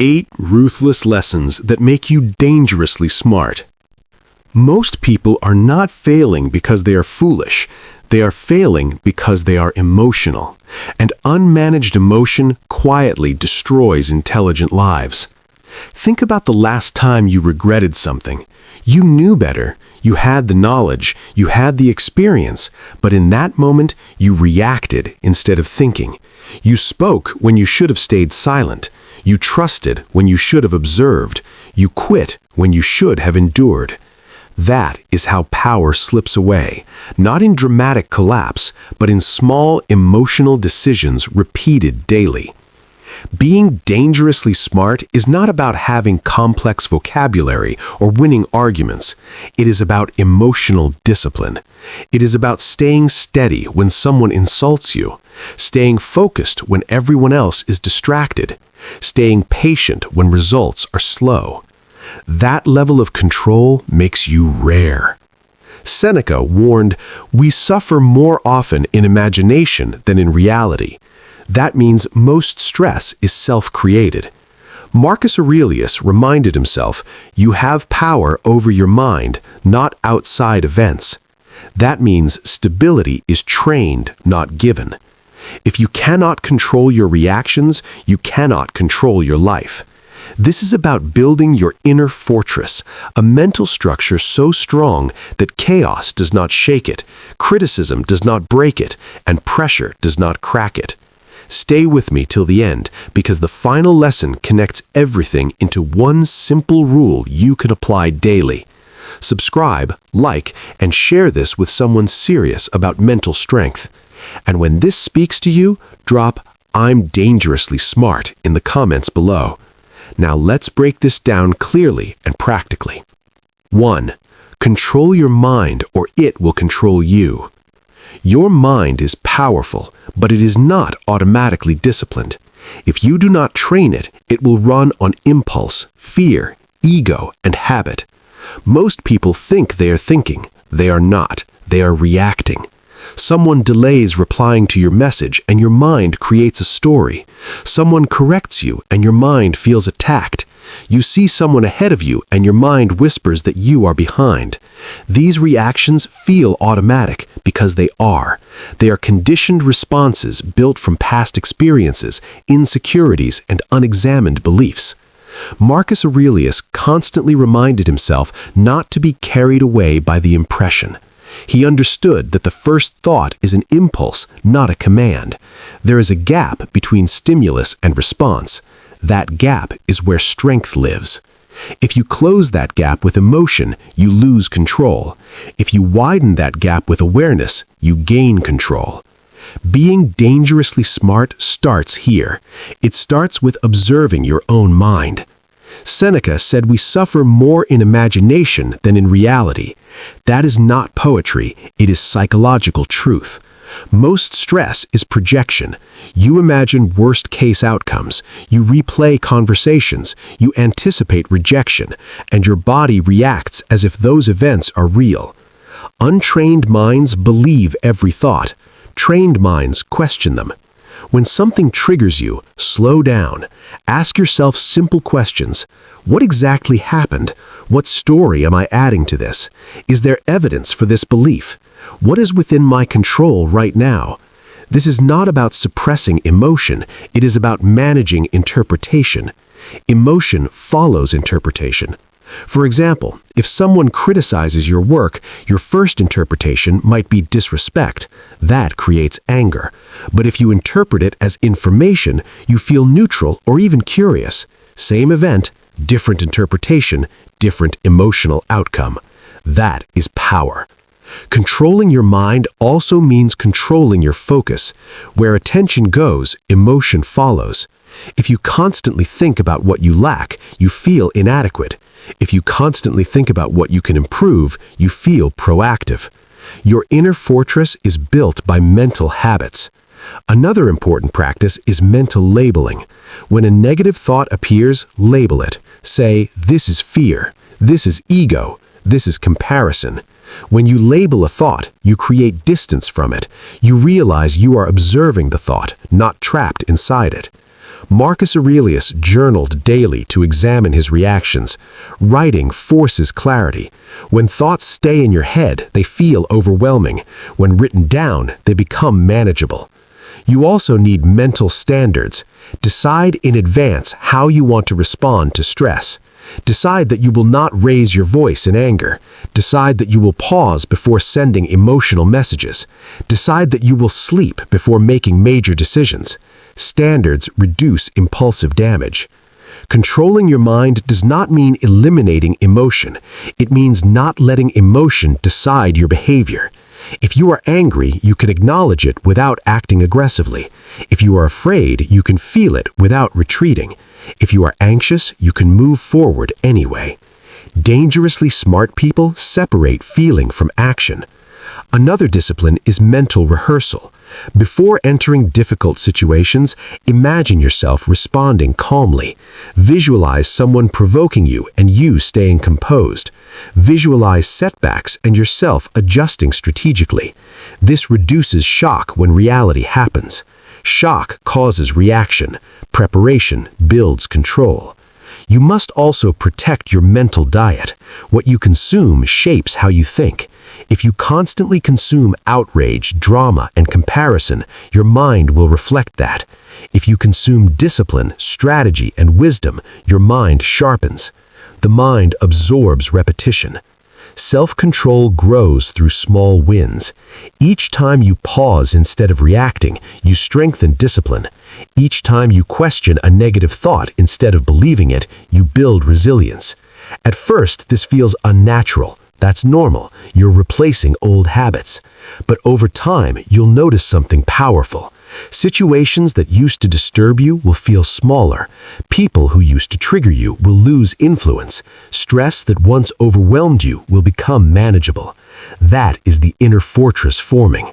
8 ruthless lessons that make you dangerously smart. Most people are not failing because they are foolish. They are failing because they are emotional. And unmanaged emotion quietly destroys intelligent lives. Think about the last time you regretted something. You knew better. You had the knowledge. You had the experience. But in that moment, you reacted instead of thinking. You spoke when you should have stayed silent. You trusted when you should have observed. You quit when you should have endured. That is how power slips away, not in dramatic collapse, but in small emotional decisions repeated daily. Being dangerously smart is not about having complex vocabulary or winning arguments. It is about emotional discipline. It is about staying steady when someone insults you, staying focused when everyone else is distracted, staying patient when results are slow. That level of control makes you rare. Seneca warned, "We suffer more often in imagination than in reality." That means most stress is self-created. Marcus Aurelius reminded himself, "You have power over your mind, not outside events." That means stability is trained, not given. If you cannot control your reactions, you cannot control your life. This is about building your inner fortress, a mental structure so strong that chaos does not shake it, criticism does not break it, and pressure does not crack it. Stay with me till the end, because the final lesson connects everything into one simple rule you can apply daily. Subscribe, like, and share this with someone serious about mental strength. And when this speaks to you, drop "I'm dangerously smart" in the comments below. Now let's break this down clearly and practically. 1. Control your mind or it will control you. Your mind is powerful, but it is not automatically disciplined. If you do not train it, it will run on impulse, fear, ego, and habit. Most people think they are thinking. They are not. They are reacting. Someone delays replying to your message and your mind creates a story. Someone corrects you and your mind feels attacked. You see someone ahead of you and your mind whispers that you are behind. These reactions feel automatic because they are. They are conditioned responses built from past experiences, insecurities, and unexamined beliefs. Marcus Aurelius constantly reminded himself not to be carried away by the impression. He understood that the first thought is an impulse, not a command. There is a gap between stimulus and response. That gap is where strength lives. If you close that gap with emotion, you lose control. If you widen that gap with awareness, you gain control. Being dangerously smart starts here. It starts with observing your own mind. Seneca said we suffer more in imagination than in reality. That is not poetry, it is psychological truth. Most stress is projection. You imagine worst-case outcomes, you replay conversations, you anticipate rejection, and your body reacts as if those events are real. Untrained minds believe every thought. Trained minds question them. When something triggers you, slow down. Ask yourself simple questions. What exactly happened? What story am I adding to this? Is there evidence for this belief? What is within my control right now? This is not about suppressing emotion. It is about managing interpretation. Emotion follows interpretation. For example, if someone criticizes your work, your first interpretation might be disrespect. That creates anger. But if you interpret it as information, you feel neutral or even curious. Same event, different interpretation, different emotional outcome. That is power. Controlling your mind also means controlling your focus. Where attention goes, emotion follows. If you constantly think about what you lack, you feel inadequate. If you constantly think about what you can improve, you feel proactive. Your inner fortress is built by mental habits. Another important practice is mental labeling. When a negative thought appears, label it. Say, "This is fear. This is ego. This is comparison." When you label a thought, you create distance from it. You realize you are observing the thought, not trapped inside it. Marcus Aurelius journaled daily to examine his reactions. Writing forces clarity. When thoughts stay in your head, they feel overwhelming. When written down, they become manageable. You also need mental standards. Decide in advance how you want to respond to stress. Decide that you will not raise your voice in anger. Decide that you will pause before sending emotional messages. Decide that you will sleep before making major decisions. Standards reduce impulsive damage. Controlling your mind does not mean eliminating emotion. It means not letting emotion decide your behavior. If you are angry, you can acknowledge it without acting aggressively. If you are afraid, you can feel it without retreating. If you are anxious, you can move forward anyway. Dangerously smart people separate feeling from action. Another discipline is mental rehearsal. Before entering difficult situations, imagine yourself responding calmly. Visualize someone provoking you and you staying composed. Visualize setbacks and yourself adjusting strategically. This reduces shock when reality happens. Shock causes reaction. Preparation builds control. You must also protect your mental diet. What you consume shapes how you think. If you constantly consume outrage, drama, and comparison, your mind will reflect that. If you consume discipline, strategy, and wisdom, your mind sharpens. The mind absorbs repetition. Self-control grows through small wins. Each time you pause instead of reacting, you strengthen discipline. Each time you question a negative thought instead of believing it, you build resilience. At first, this feels unnatural. That's normal. You're replacing old habits. But over time, you'll notice something powerful. Situations that used to disturb you will feel smaller. People who used to trigger you will lose influence. Stress that once overwhelmed you will become manageable. That is the inner fortress forming.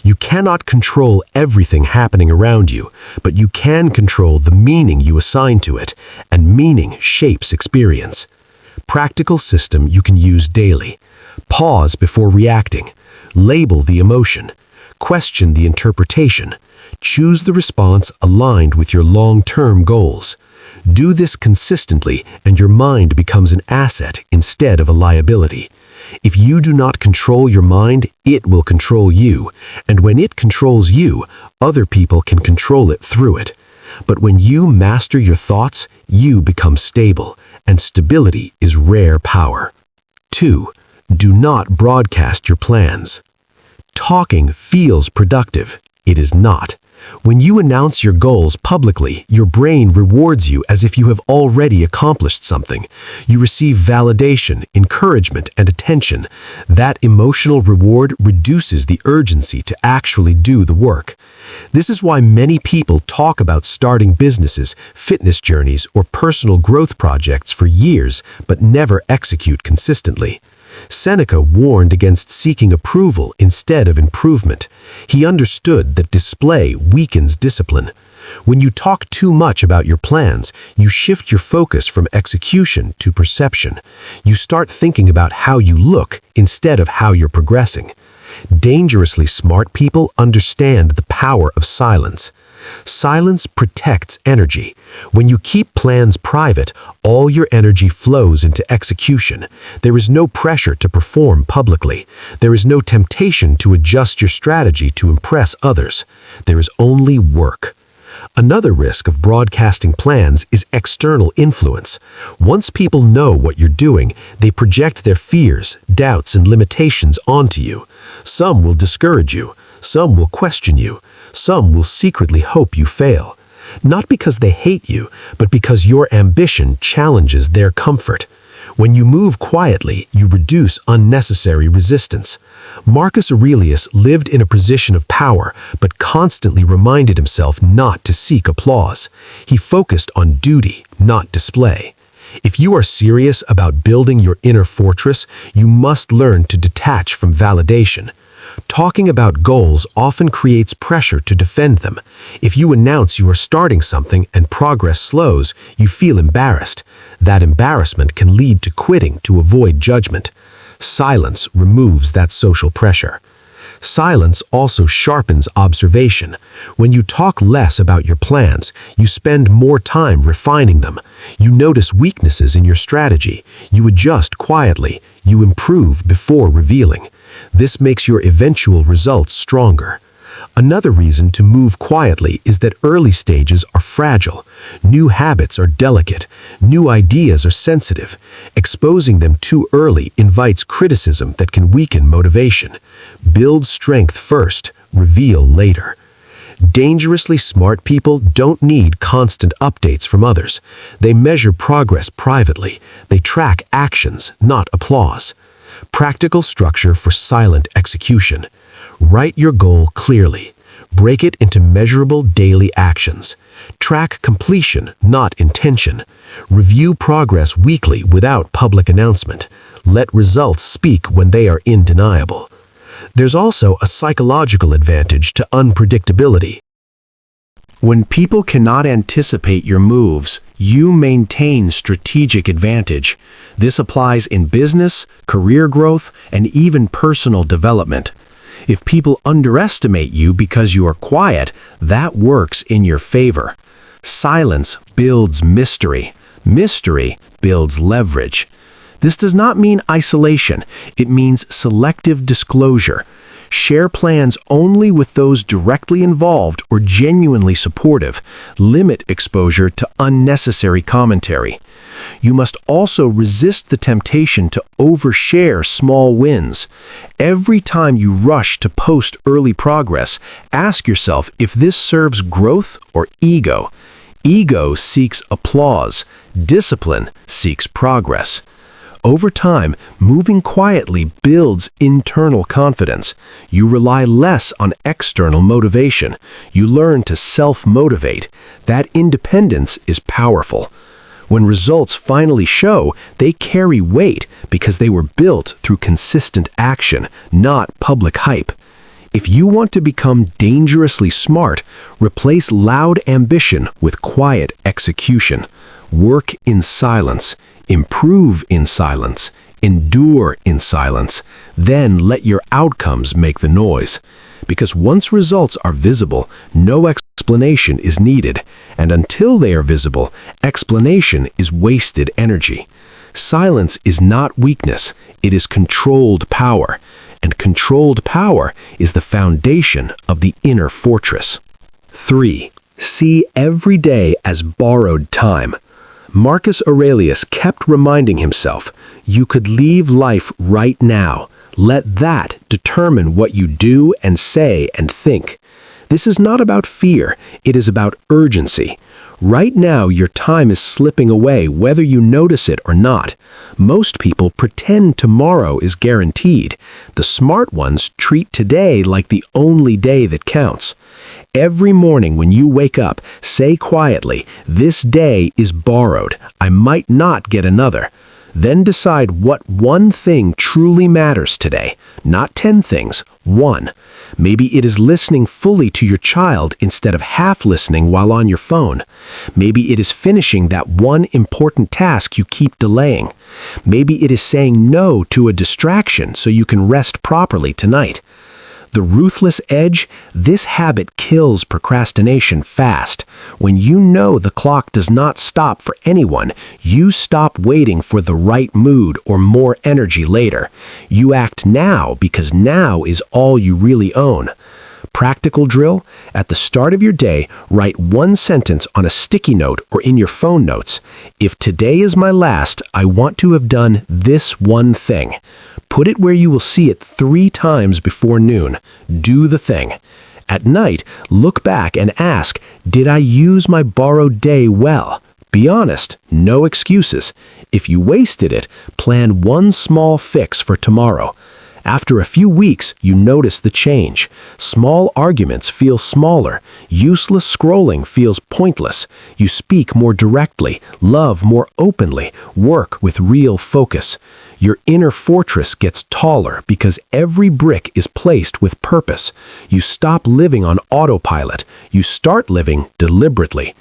You cannot control everything happening around you, but you can control the meaning you assign to it, and meaning shapes experience. Practical system you can use daily. Pause before reacting. Label the emotion. Question the interpretation. Choose the response aligned with your long-term goals. Do this consistently, and your mind becomes an asset instead of a liability. If you do not control your mind, it will control you, and when it controls you, other people can control it through it. But when you master your thoughts, you become stable, and stability is rare power. 2. Do not broadcast your plans. Talking feels productive. It is not. When you announce your goals publicly, your brain rewards you as if you have already accomplished something. You receive validation, encouragement, and attention. That emotional reward reduces the urgency to actually do the work. This is why many people talk about starting businesses, fitness journeys, or personal growth projects for years, but never execute consistently. Seneca warned against seeking approval instead of improvement. He understood that display weakens discipline. When you talk too much about your plans, you shift your focus from execution to perception. You start thinking about how you look instead of how you're progressing. Dangerously smart people understand the power of silence. Silence protects energy. When you keep plans private, all your energy flows into execution. There is no pressure to perform publicly. There is no temptation to adjust your strategy to impress others. There is only work. Another risk of broadcasting plans is external influence. Once people know what you're doing, they project their fears, doubts, and limitations onto you. Some will discourage you. Some will question you. Some will secretly hope you fail. Not because they hate you, but because your ambition challenges their comfort. When you move quietly, you reduce unnecessary resistance. Marcus Aurelius lived in a position of power, but constantly reminded himself not to seek applause. He focused on duty, not display. If you are serious about building your inner fortress, you must learn to detach from validation. Talking about goals often creates pressure to defend them. If you announce you are starting something and progress slows, you feel embarrassed. That embarrassment can lead to quitting to avoid judgment. Silence removes that social pressure. Silence also sharpens observation. When you talk less about your plans, you spend more time refining them. You notice weaknesses in your strategy. You adjust quietly. You improve before revealing. This makes your eventual results stronger. Another reason to move quietly is that early stages are fragile. New habits are delicate. New ideas are sensitive. Exposing them too early invites criticism that can weaken motivation. Build strength first, reveal later. Dangerously smart people don't need constant updates from others. They measure progress privately. They track actions, not applause. Practical structure for silent execution. Write your goal clearly. Break it into measurable daily actions. Track completion, not intention. Review progress weekly without public announcement. Let results speak when they are undeniable. There's also a psychological advantage to unpredictability. When people cannot anticipate your moves, you maintain strategic advantage. This applies in business, career growth, and even personal development. If people underestimate you because you are quiet, that works in your favor. Silence builds mystery. Mystery builds leverage. This does not mean isolation. It means selective disclosure. Share plans only with those directly involved or genuinely supportive. Limit exposure to unnecessary commentary. You must also resist the temptation to overshare small wins. Every time you rush to post early progress, ask yourself if this serves growth or ego. Ego seeks applause. Discipline seeks progress. Over time, moving quietly builds internal confidence. You rely less on external motivation. You learn to self-motivate. That independence is powerful. When results finally show, they carry weight because they were built through consistent action, not public hype. If you want to become dangerously smart, replace loud ambition with quiet execution. Work in silence. Improve in silence. Endure in silence. Then let your outcomes make the noise. Because once results are visible, no explanation is needed. And until they are visible, explanation is wasted energy. Silence is not weakness. It is controlled power. And controlled power is the foundation of the inner fortress. 3. See every day as borrowed time. Marcus Aurelius kept reminding himself, you could leave life right now. Let that determine what you do and say and think. This is not about fear, it is about urgency. Right now, your time is slipping away whether you notice it or not. Most people pretend tomorrow is guaranteed. The smart ones treat today like the only day that counts. Every morning when you wake up, say quietly, this day is borrowed. I might not get another. Then decide what one thing truly matters today. Not 10 things, one. Maybe it is listening fully to your child instead of half listening while on your phone. Maybe it is finishing that one important task you keep delaying. Maybe it is saying no to a distraction so you can rest properly tonight. The ruthless edge, this habit kills procrastination fast. When you know the clock does not stop for anyone, you stop waiting for the right mood or more energy later. You act now because now is all you really own. Practical drill: at the start of your day, write one sentence on a sticky note or in your phone notes. If today is my last, I want to have done this one thing. Put it where you will see it 3 times before noon. Do the thing. At night, look back and ask, did I use my borrowed day well? Be honest, no excuses. If you wasted it, plan one small fix for tomorrow. After a few weeks, you notice the change. Small arguments feel smaller. Useless scrolling feels pointless. You speak more directly, love more openly, work with real focus. Your inner fortress gets taller because every brick is placed with purpose. You stop living on autopilot. You start living deliberately.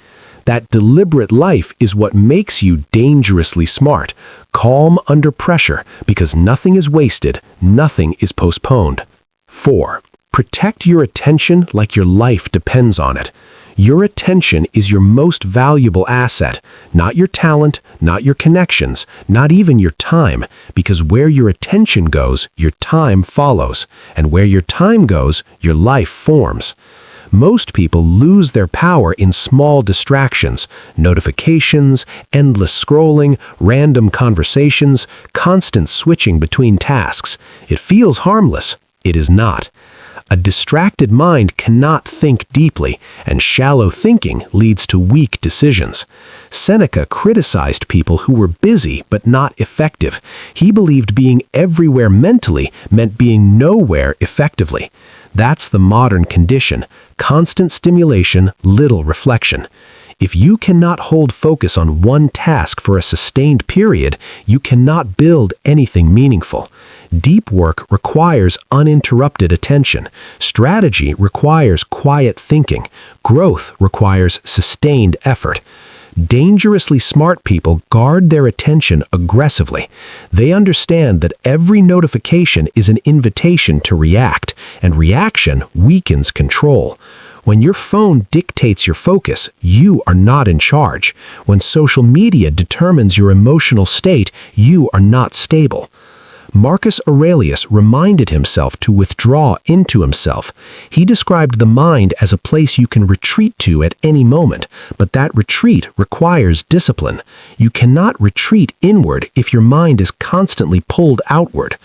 That deliberate life is what makes you dangerously smart, calm under pressure, because nothing is wasted, nothing is postponed. 4. Protect your attention like your life depends on it. Your attention is your most valuable asset, not your talent, not your connections, not even your time, because where your attention goes, your time follows, and where your time goes, your life forms. Most people lose their power in small distractions, notifications, endless scrolling, random conversations, constant switching between tasks. It feels harmless. It is not. A distracted mind cannot think deeply, and shallow thinking leads to weak decisions. Seneca criticized people who were busy but not effective. He believed being everywhere mentally meant being nowhere effectively. That's the modern condition: constant stimulation, little reflection. If you cannot hold focus on one task for a sustained period, you cannot build anything meaningful. Deep work requires uninterrupted attention. Strategy requires quiet thinking. Growth requires sustained effort. Dangerously smart people guard their attention aggressively. They understand that every notification is an invitation to react, and reaction weakens control. When your phone dictates your focus, you are not in charge. When social media determines your emotional state, you are not stable. Marcus Aurelius reminded himself to withdraw into himself. He described the mind as a place you can retreat to at any moment, but that retreat requires discipline. You cannot retreat inward if your mind is constantly pulled outward.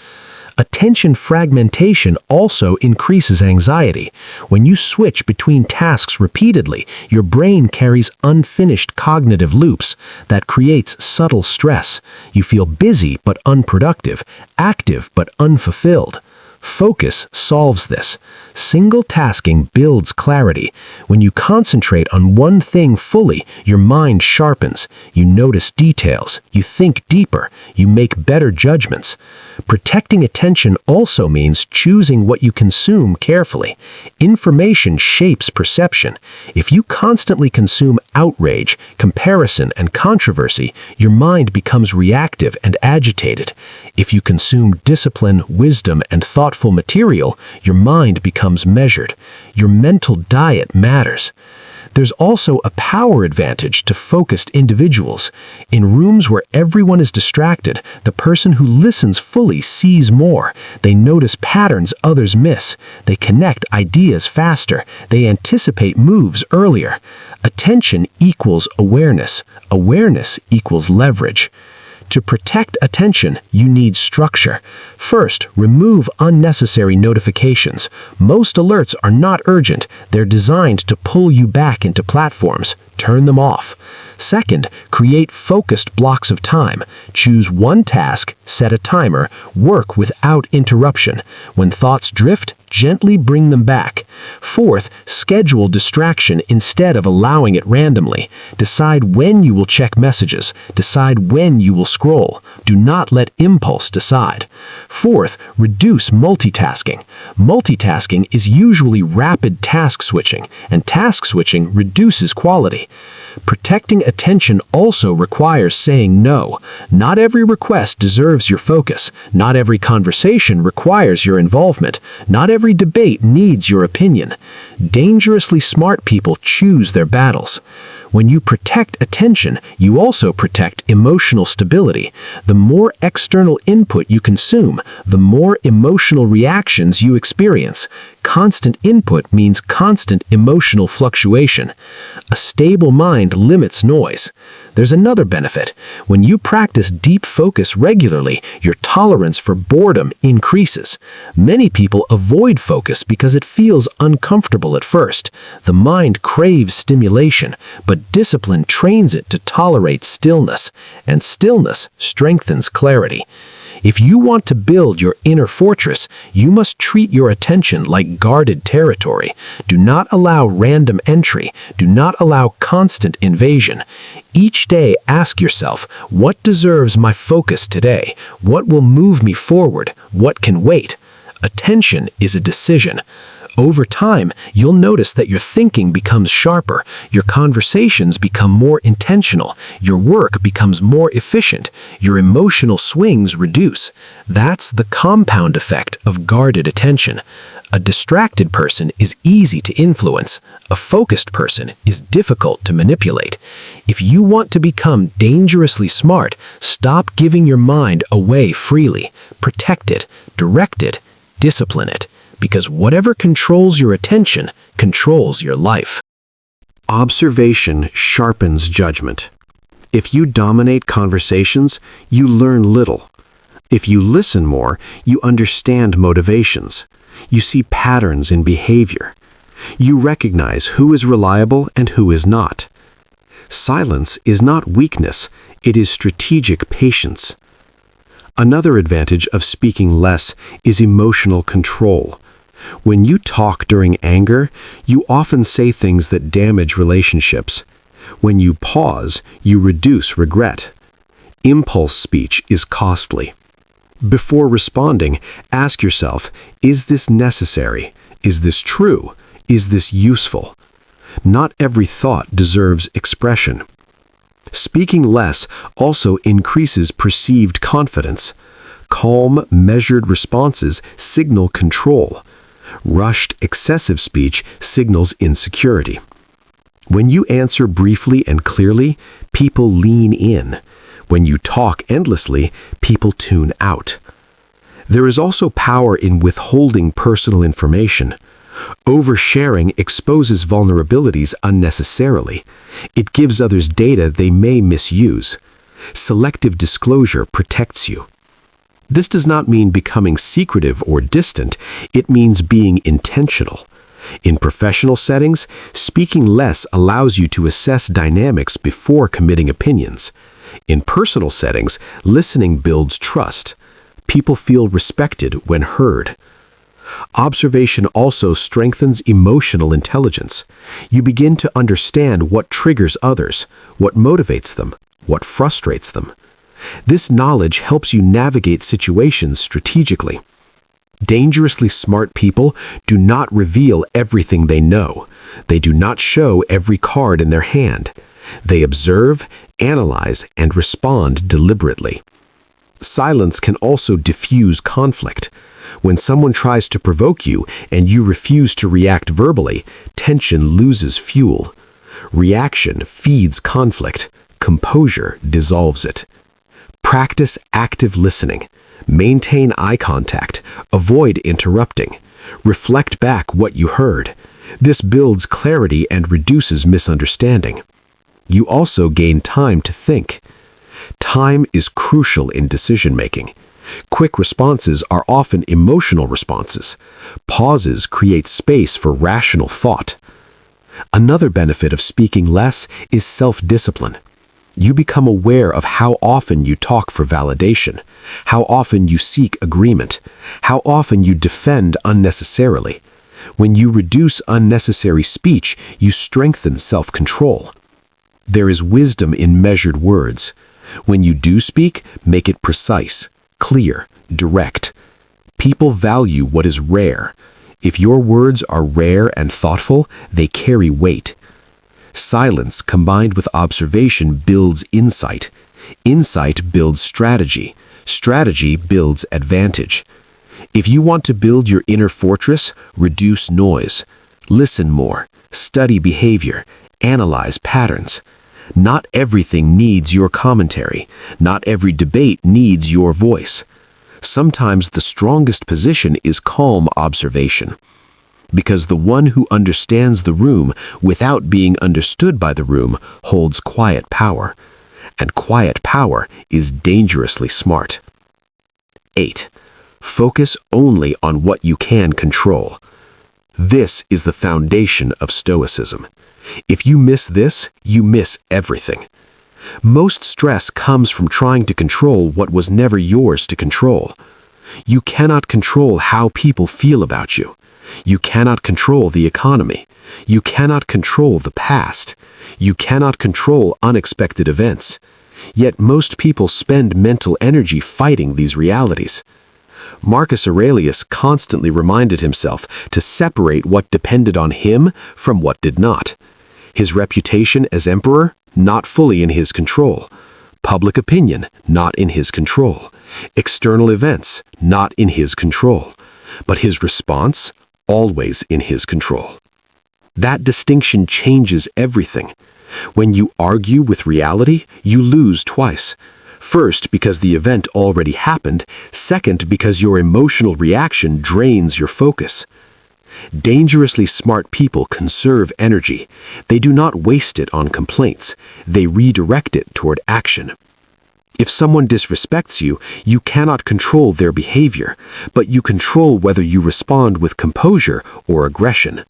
Attention fragmentation also increases anxiety. When you switch between tasks repeatedly, your brain carries unfinished cognitive loops that creates subtle stress. You feel busy but unproductive, active but unfulfilled. Focus solves this. Single tasking builds clarity. When you concentrate on one thing fully, your mind sharpens. You notice details. You think deeper. You make better judgments. Protecting attention also means choosing what you consume carefully. Information shapes perception. If you constantly consume outrage, comparison, and controversy, your mind becomes reactive and agitated. If you consume discipline, wisdom, and thoughtful material, your mind becomes measured. Your mental diet matters. There's also a power advantage to focused individuals. In rooms where everyone is distracted, the person who listens fully sees more. They notice patterns others miss. They connect ideas faster. They anticipate moves earlier. Attention equals awareness. Awareness equals leverage. To protect attention, you need structure. First, remove unnecessary notifications. Most alerts are not urgent. They're designed to pull you back into platforms. Turn them off. Second, create focused blocks of time. Choose one task, set a timer, work without interruption. When thoughts drift, gently bring them back. Fourth, schedule distraction instead of allowing it randomly. Decide when you will check messages. Decide when you will scroll. Do not let impulse decide. Fourth, reduce multitasking. Multitasking is usually rapid task switching, and task switching reduces quality. Protecting attention also requires saying no. Not every request deserves your focus. Not every conversation requires your involvement. Not every debate needs your opinion. Dangerously smart people choose their battles. When you protect attention, you also protect emotional stability. The more external input you consume, the more emotional reactions you experience. Constant input means constant emotional fluctuation. A stable mind limits noise. There's another benefit. When you practice deep focus regularly, your tolerance for boredom increases. Many people avoid focus because it feels uncomfortable at first. The mind craves stimulation, but discipline trains it to tolerate stillness, and stillness strengthens clarity. If you want to build your inner fortress, you must treat your attention like guarded territory. Do not allow random entry. Do not allow constant invasion. Each day, ask yourself, what deserves my focus today? What will move me forward? What can wait? Attention is a decision. Over time, you'll notice that your thinking becomes sharper, your conversations become more intentional, your work becomes more efficient, your emotional swings reduce. That's the compound effect of guarded attention. A distracted person is easy to influence. A focused person is difficult to manipulate. If you want to become dangerously smart, stop giving your mind away freely. Protect it, direct it, discipline it, because whatever controls your attention controls your life. Observation sharpens judgment. If you dominate conversations, you learn little. If you listen more, you understand motivations. You see patterns in behavior. You recognize who is reliable and who is not. Silence is not weakness, it is strategic patience. Another advantage of speaking less is emotional control. When you talk during anger, you often say things that damage relationships. When you pause, you reduce regret. Impulse speech is costly. Before responding, ask yourself, is this necessary? Is this true? Is this useful? Not every thought deserves expression. Speaking less also increases perceived confidence. Calm, measured responses signal control. Rushed, excessive speech signals insecurity. When you answer briefly and clearly, people lean in. When you talk endlessly, people tune out. There is also power in withholding personal information. Oversharing exposes vulnerabilities unnecessarily. It gives others data they may misuse. Selective disclosure protects you. This does not mean becoming secretive or distant. It means being intentional. In professional settings, speaking less allows you to assess dynamics before committing opinions. In personal settings, listening builds trust. People feel respected when heard. Observation also strengthens emotional intelligence. You begin to understand what triggers others, what motivates them, what frustrates them. This knowledge helps you navigate situations strategically. Dangerously smart people do not reveal everything they know. They do not show every card in their hand. They observe, analyze, and respond deliberately. Silence can also diffuse conflict. When someone tries to provoke you and you refuse to react verbally, tension loses fuel. Reaction feeds conflict. Composure dissolves it. Practice active listening. Maintain eye contact. Avoid interrupting. Reflect back what you heard. This builds clarity and reduces misunderstanding. You also gain time to think. Time is crucial in decision-making. Quick responses are often emotional responses. Pauses create space for rational thought. Another benefit of speaking less is self-discipline. You become aware of how often you talk for validation, how often you seek agreement, how often you defend unnecessarily. When you reduce unnecessary speech, you strengthen self-control. There is wisdom in measured words. When you do speak, make it precise, clear, direct. People value what is rare. If your words are rare and thoughtful, they carry weight. Silence combined with observation builds insight. Insight builds strategy. Strategy builds advantage. If you want to build your inner fortress, reduce noise. Listen more. Study behavior. Analyze patterns. Not everything needs your commentary. Not every debate needs your voice. Sometimes the strongest position is calm observation. Because the one who understands the room without being understood by the room holds quiet power. And quiet power is dangerously smart. 8. Focus only on what you can control. This is the foundation of Stoicism. If you miss this, you miss everything. Most stress comes from trying to control what was never yours to control. You cannot control how people feel about you. You cannot control the economy. You cannot control the past. You cannot control unexpected events. Yet most people spend mental energy fighting these realities. Marcus Aurelius constantly reminded himself to separate what depended on him from what did not. His reputation as emperor, not fully in his control. Public opinion, not in his control. External events, not in his control. But his response, always in his control. That distinction changes everything. When you argue with reality, you lose twice. First, because the event already happened. Second, because your emotional reaction drains your focus. Dangerously smart people conserve energy. They do not waste it on complaints. They redirect it toward action. If someone disrespects you, you cannot control their behavior, but you control whether you respond with composure or aggression.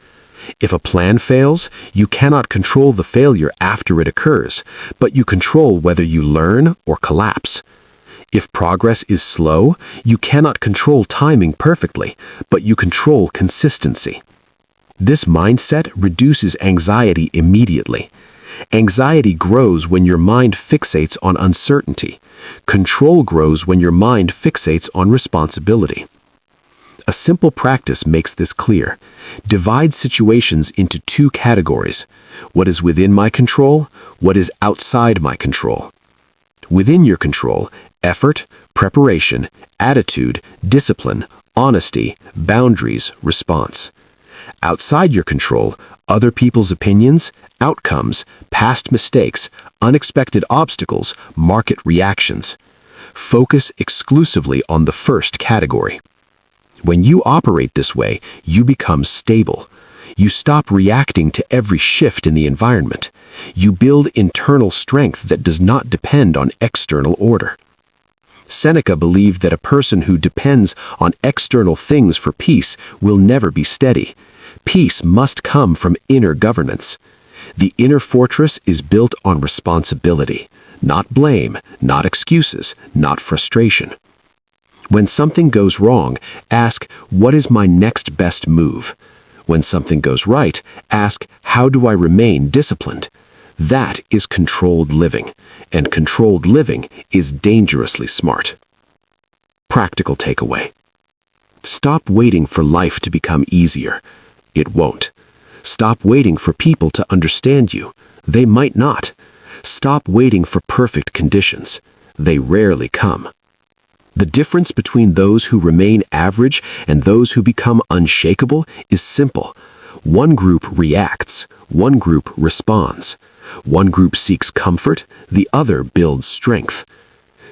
If a plan fails, you cannot control the failure after it occurs, but you control whether you learn or collapse. If progress is slow, you cannot control timing perfectly, but you control consistency. This mindset reduces anxiety immediately. Anxiety grows when your mind fixates on uncertainty. Control grows when your mind fixates on responsibility. A simple practice makes this clear. Divide situations into two categories: what is within my control, what is outside my control. Within your control, effort, preparation, attitude, discipline, honesty, boundaries, response. Outside your control, other people's opinions, outcomes, past mistakes, unexpected obstacles, market reactions. Focus exclusively on the first category. When you operate this way, you become stable. You stop reacting to every shift in the environment. You build internal strength that does not depend on external order. Seneca believed that a person who depends on external things for peace will never be steady. Peace must come from inner governance. The inner fortress is built on responsibility, not blame, not excuses, not frustration. When something goes wrong, ask, what is my next best move? When something goes right, ask, how do I remain disciplined? That is controlled living, and controlled living is dangerously smart. Practical takeaway. Stop waiting for life to become easier. It won't. Stop waiting for people to understand you. They might not. Stop waiting for perfect conditions. They rarely come. The difference between those who remain average and those who become unshakable is simple. One group reacts, one group responds. One group seeks comfort, the other builds strength.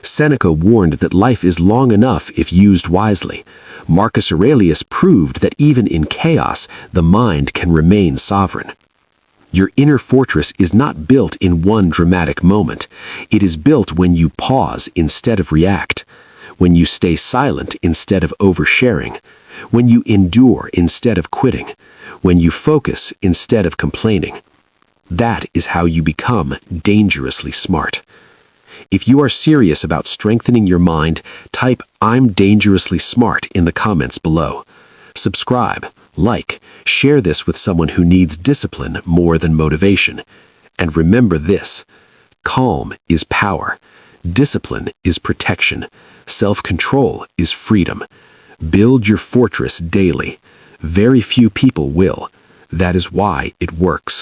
Seneca warned that life is long enough if used wisely. Marcus Aurelius proved that even in chaos, the mind can remain sovereign. Your inner fortress is not built in one dramatic moment. It is built when you pause instead of react, when you stay silent instead of oversharing, when you endure instead of quitting, when you focus instead of complaining. That is how you become dangerously smart. If you are serious about strengthening your mind, type "I'm dangerously smart" in the comments below. Subscribe, like, share this with someone who needs discipline more than motivation. And remember this: calm is power. Discipline is protection. Self-control is freedom. Build your fortress daily. Very few people will. That is why it works.